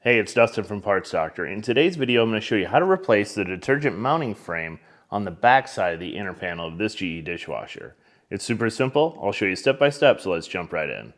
Hey, it's Dustin from Parts Doctor. In today's video, I'm going to show you how to replace the detergent mounting frame on the back side of the inner panel of this GE dishwasher. It's super simple. I'll show you step by step, so let's jump right in.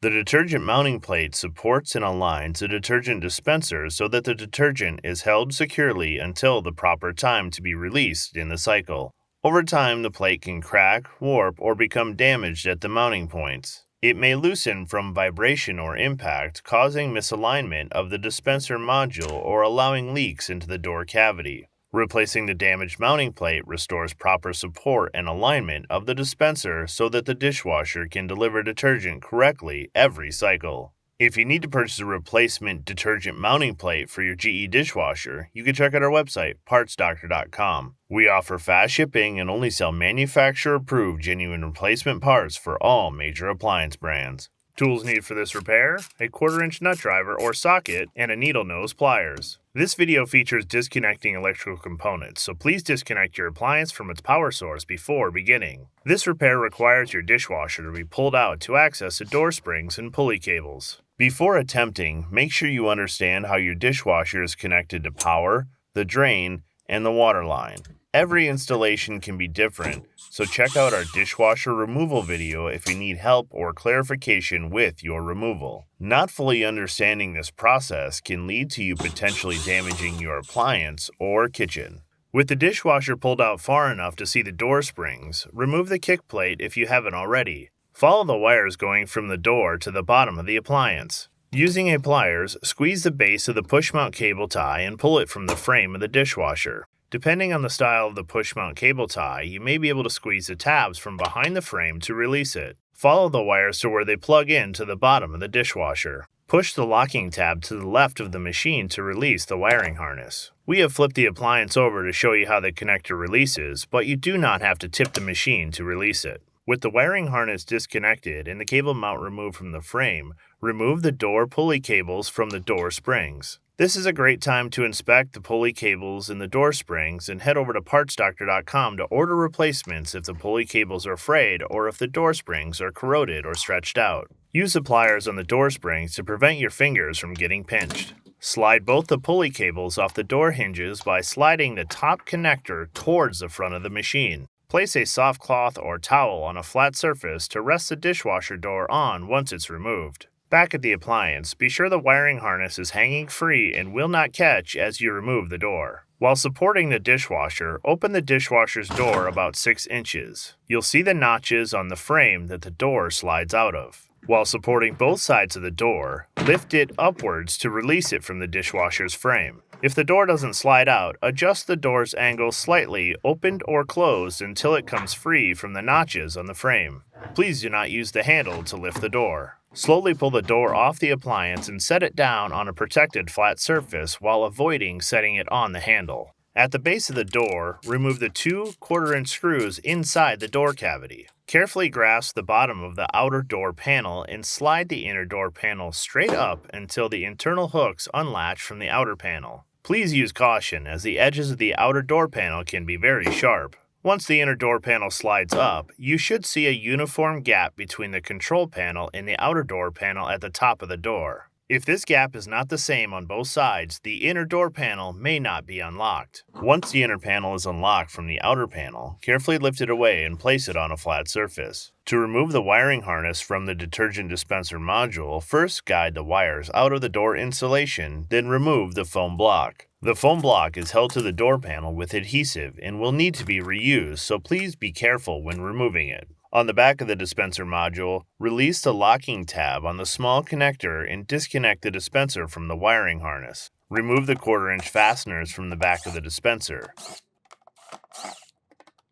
The detergent mounting plate supports and aligns the detergent dispenser so that the detergent is held securely until the proper time to be released in the cycle. Over time, the plate can crack, warp, or become damaged at the mounting points. It may loosen from vibration or impact, causing misalignment of the dispenser module or allowing leaks into the door cavity. Replacing the damaged mounting plate restores proper support and alignment of the dispenser so that the dishwasher can deliver detergent correctly every cycle. If you need to purchase a replacement detergent mounting plate for your GE dishwasher, you can check out our website, partsdoctor.com. We offer fast shipping and only sell manufacturer-approved genuine replacement parts for all major appliance brands. Tools needed for this repair: a 1/4-inch nut driver or socket and a needle nose pliers. This video features disconnecting electrical components, so please disconnect your appliance from its power source before beginning. This repair requires your dishwasher to be pulled out to access the door springs and pulley cables. Before attempting, make sure you understand how your dishwasher is connected to power, the drain, and the water line. Every installation can be different, so check out our dishwasher removal video if you need help or clarification with your removal. Not fully understanding this process can lead to you potentially damaging your appliance or kitchen. With the dishwasher pulled out far enough to see the door springs, remove the kick plate if you haven't already. Follow the wires going from the door to the bottom of the appliance. Using a pliers, squeeze the base of the push mount cable tie and pull it from the frame of the dishwasher. Depending on the style of the push mount cable tie, you may be able to squeeze the tabs from behind the frame to release it. Follow the wires to where they plug in to the bottom of the dishwasher. Push the locking tab to the left of the machine to release the wiring harness. We have flipped the appliance over to show you how the connector releases, but you do not have to tip the machine to release it. With the wiring harness disconnected and the cable mount removed from the frame, remove the door pulley cables from the door springs. This is a great time to inspect the pulley cables and the door springs and head over to partsdoctor.com to order replacements if the pulley cables are frayed or if the door springs are corroded or stretched out. Use the pliers on the door springs to prevent your fingers from getting pinched. Slide both the pulley cables off the door hinges by sliding the top connector towards the front of the machine. Place a soft cloth or towel on a flat surface to rest the dishwasher door on once it's removed. Back at the appliance, be sure the wiring harness is hanging free and will not catch as you remove the door. While supporting the dishwasher, open the dishwasher's door about 6 inches. You'll see the notches on the frame that the door slides out of. While supporting both sides of the door, lift it upwards to release it from the dishwasher's frame. If the door doesn't slide out, adjust the door's angle slightly, opened or closed, until it comes free from the notches on the frame. Please do not use the handle to lift the door. Slowly pull the door off the appliance and set it down on a protected flat surface while avoiding setting it on the handle. At the base of the door, remove the 2 1/4-inch screws inside the door cavity. Carefully grasp the bottom of the outer door panel and slide the inner door panel straight up until the internal hooks unlatch from the outer panel. Please use caution, as the edges of the outer door panel can be very sharp. Once the inner door panel slides up, you should see a uniform gap between the control panel and the outer door panel at the top of the door. If this gap is not the same on both sides, the inner door panel may not be unlocked. Once the inner panel is unlocked from the outer panel, carefully lift it away and place it on a flat surface. To remove the wiring harness from the detergent dispenser module, first guide the wires out of the door insulation, then remove the foam block. The foam block is held to the door panel with adhesive and will need to be reused, so please be careful when removing it. On the back of the dispenser module, release the locking tab on the small connector and disconnect the dispenser from the wiring harness. Remove the 1/4-inch fasteners from the back of the dispenser.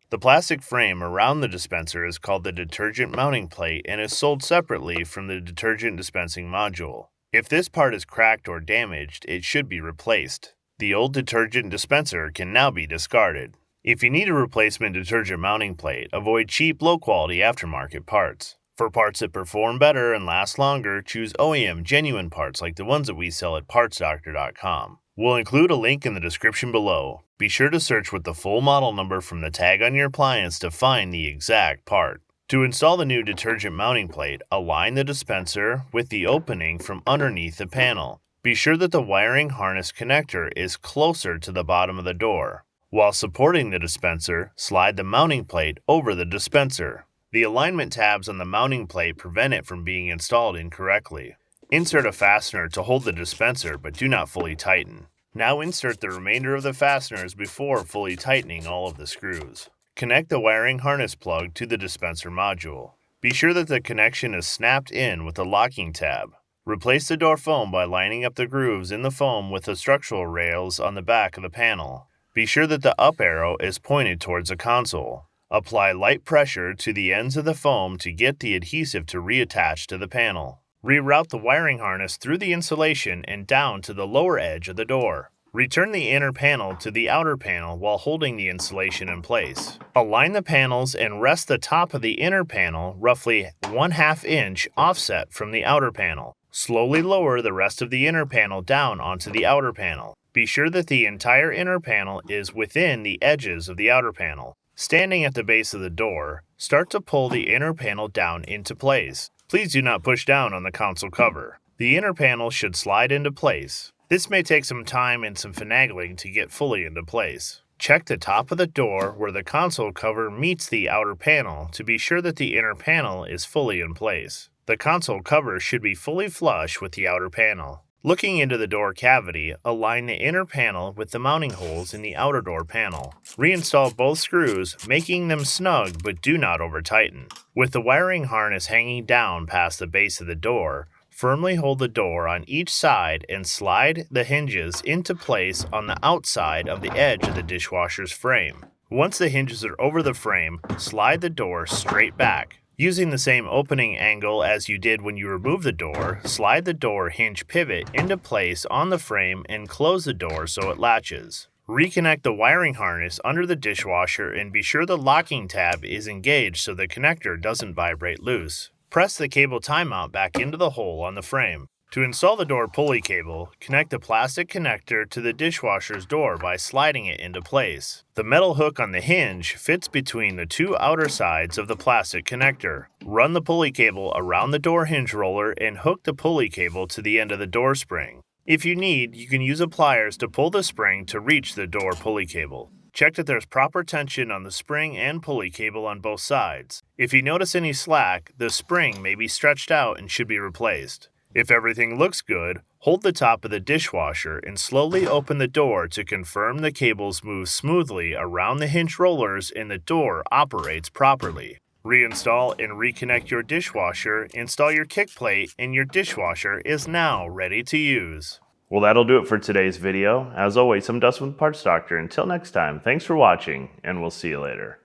The plastic frame around the dispenser is called the detergent mounting plate and is sold separately from the detergent dispensing module. If this part is cracked or damaged, it should be replaced. The old detergent dispenser can now be discarded. If you need a replacement detergent mounting plate, avoid cheap, low-quality aftermarket parts. For parts that perform better and last longer, choose OEM genuine parts like the ones that we sell at partsdoctor.com. We'll include a link in the description below. Be sure to search with the full model number from the tag on your appliance to find the exact part. To install the new detergent mounting plate, align the dispenser with the opening from underneath the panel. Be sure that the wiring harness connector is closer to the bottom of the door. While supporting the dispenser, slide the mounting plate over the dispenser. The alignment tabs on the mounting plate prevent it from being installed incorrectly. Insert a fastener to hold the dispenser, but do not fully tighten. Now insert the remainder of the fasteners before fully tightening all of the screws. Connect the wiring harness plug to the dispenser module. Be sure that the connection is snapped in with the locking tab. Replace the door foam by lining up the grooves in the foam with the structural rails on the back of the panel. Be sure that the up arrow is pointed towards the console. Apply light pressure to the ends of the foam to get the adhesive to reattach to the panel. Reroute the wiring harness through the insulation and down to the lower edge of the door. Return the inner panel to the outer panel while holding the insulation in place. Align the panels and rest the top of the inner panel roughly 1/2 inch offset from the outer panel. Slowly lower the rest of the inner panel down onto the outer panel. Be sure that the entire inner panel is within the edges of the outer panel. Standing at the base of the door, start to pull the inner panel down into place. Please do not push down on the console cover. The inner panel should slide into place. This may take some time and some finagling to get fully into place. Check the top of the door where the console cover meets the outer panel to be sure that the inner panel is fully in place. The console cover should be fully flush with the outer panel. Looking into the door cavity, align the inner panel with the mounting holes in the outer door panel. Reinstall both screws, making them snug but do not over-tighten. With the wiring harness hanging down past the base of the door, firmly hold the door on each side and slide the hinges into place on the outside of the edge of the dishwasher's frame. Once the hinges are over the frame, slide the door straight back. Using the same opening angle as you did when you removed the door, slide the door hinge pivot into place on the frame and close the door so it latches. Reconnect the wiring harness under the dishwasher and be sure the locking tab is engaged so the connector doesn't vibrate loose. Press the cable tie mount back into the hole on the frame. To install the door pulley cable, connect the plastic connector to the dishwasher's door by sliding it into place. The metal hook on the hinge fits between the two outer sides of the plastic connector. Run the pulley cable around the door hinge roller and hook the pulley cable to the end of the door spring. If you need, you can use pliers to pull the spring to reach the door pulley cable. Check that there's proper tension on the spring and pulley cable on both sides. If you notice any slack, the spring may be stretched out and should be replaced. If everything looks good, hold the top of the dishwasher and slowly open the door to confirm the cables move smoothly around the hinge rollers and the door operates properly. Reinstall and reconnect your dishwasher, install your kick plate, and your dishwasher is now ready to use. Well, that'll do it for today's video. As always, I'm Dustin with Parts Doctor. Until next time, thanks for watching, and we'll see you later.